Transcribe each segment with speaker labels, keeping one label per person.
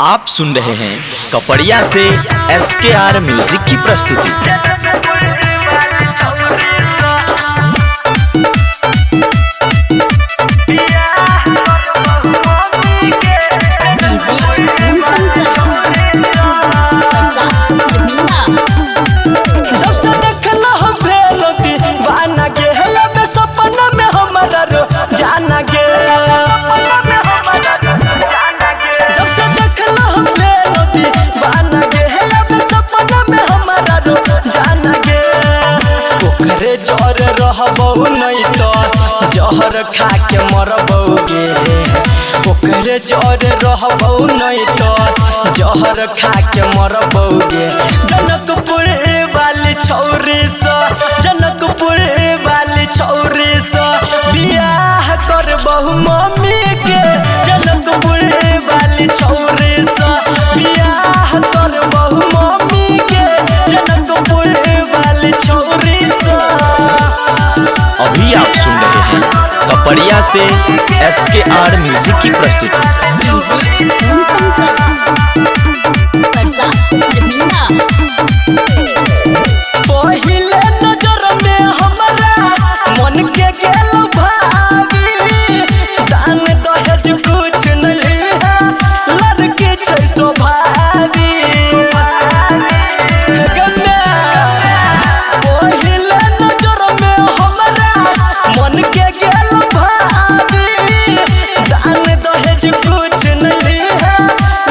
Speaker 1: आप सुन रहे हैं कपड़िया से SKR म्यूजिक की प्रस्तुति।
Speaker 2: जर रहबो नहीं तो जहर खा के मरबोगे। ओकरे जर रहबो नहीं तो जहर खा के मरबोगे। जनकपुर वाली छौरी सा, जनकपुर वाली छौरी सा बियाह करबहु मम्मी के। जनकपुर वाली छौरी सा बियाह करबहु मम्मी के। जनकपुर वाली छौरी सा।
Speaker 1: अभी आप सुन रहे हैं कपड़िया से SKR म्यूजिक की प्रस्तुति।
Speaker 2: पहिले नजर में हमरा मन के गेल भाभी। दान दहेज कुछ न लिहा, लड़की छै स्वभावी। पहिले नजर में हमरा मन के गेल भाभी। दान दहेज कुछ न लिहा,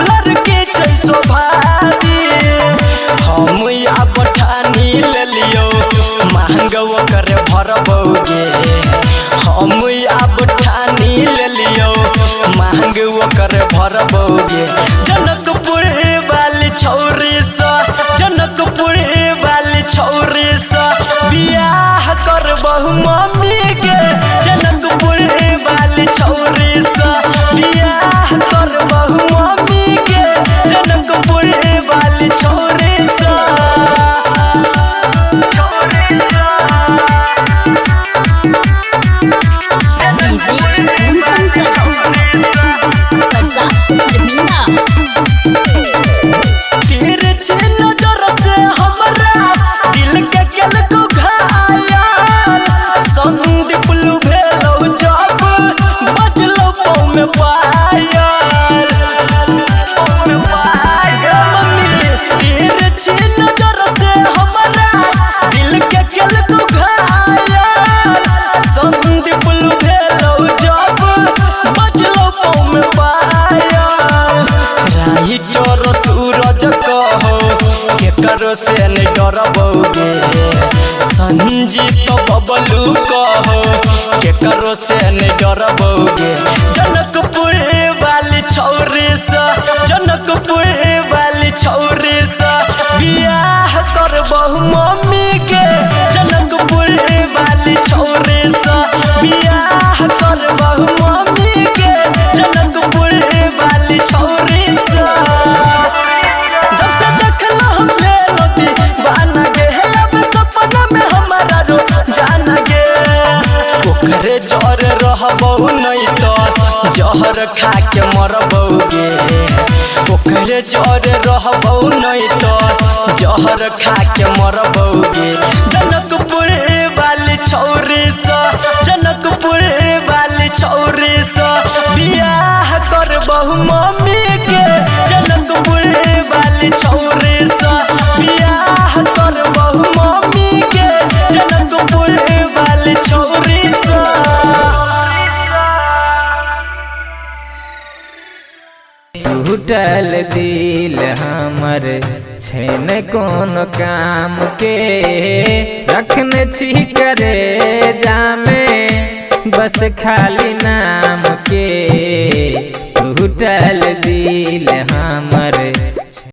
Speaker 2: लड़की छै स्वभावी। हम या बठानी ले लियो महंगो करे भरबोगे। हम या बठानी ले लियो महंगो करे भरबोगे। जनकपुर वाली छौरी सा, जनकपुर वाली छौरी सा बियाह करबहु मम्मी के। जनकपुर वाली छौरी सा बियाह करबहु मम्मी के। जनकपुर वाली छौरी सा। तिरछी नजर से हमरा दिल के केल को घायल। संदीप लू भेलौ जब बजलौ पाँव में पायल। तिरछी नजर से हमरा दिल के केल को घायल। संदीप लू भेलौ जब बजलौ पाँव में पायल। राइटर सूरज कहो केकरो से नहीं डरबोगे। संजीत बबलू कहो केकरो से नहीं डरबोगे। जनकपुर वाली छौरी सा, जनकपुर वाली छौरी सा बियाह करबहु मम्मी के। जनकपुर वाली छौरी सा बियाह करबहु मम्मी के। जनकपुर वाली छौरी सा। जब से देखला हम ले दीवाना गे, अब सपना में हमारा रो जाना गे। ओकरे जर रहबो नहीं तो जहर खा के मरबोगे। ओकरे जर रहबो नहीं तो जहर खा के मरबोगे। जनकपुर वाली छौरी सा, जनकपुर वाली छौरी सा बियाह करबहु मम्मी के। जनकपुर वाली छौरी सा बियाह करबहु मम्मी के। जनकपुर वाली छौरी सा।
Speaker 3: टूटल दिल हमर छेन कोन काम के। रखने छी करे जामे बस खाली नाम के। टूटल दिल हम